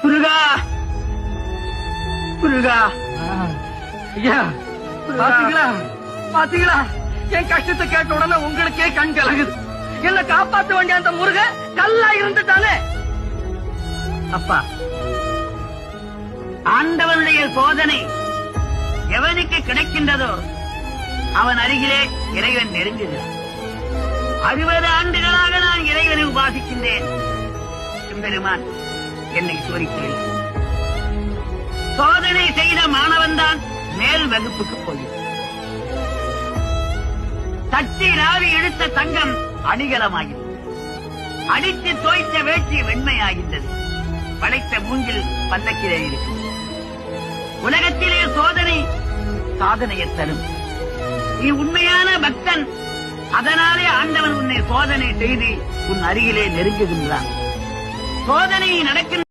முருகா முருகா ஐயா பாத்தீங்களா பாத்தீங்களா என் கஷ்டத்தை கேட்ட உடனே உங்களுக்கே கண் கலங்குது. என்ன காப்பாத்த வேண்டிய அந்த முருக கல்லா இருந்துட்டானே. அப்பா, ஆண்டவனுடைய சோதனை எவனுக்கு கிடைக்கின்றதோ அவன் அருகிலே இறைவன் நெருங்குகிறான். 60 ஆண்டுகளாக நான் இறைவனை உபாசிக்கின்றேன். பெருமான் என்னை சோதிக்கவில்லை. சோதனை செய்த மாணவன் தான் மேல் வகுப்புக்கு போய் தட்டி ராவி எடுத்த தங்கம் அடிகலமாகிறது. அடித்து தோய்த்த வேட்சி வெண்மையாகின்றது. படைத்த மூங்கில் பல்லக்கிலே இருக்கு. உலகத்திலே சோதனை சாதனையை தரும். நீ உண்மையான பக்தன், அதனாலே ஆண்டவன் உன்னை சோதனை செய்து உன் அருகிலே நெருங்குகின்றான். சோதனை நடக்கின்ற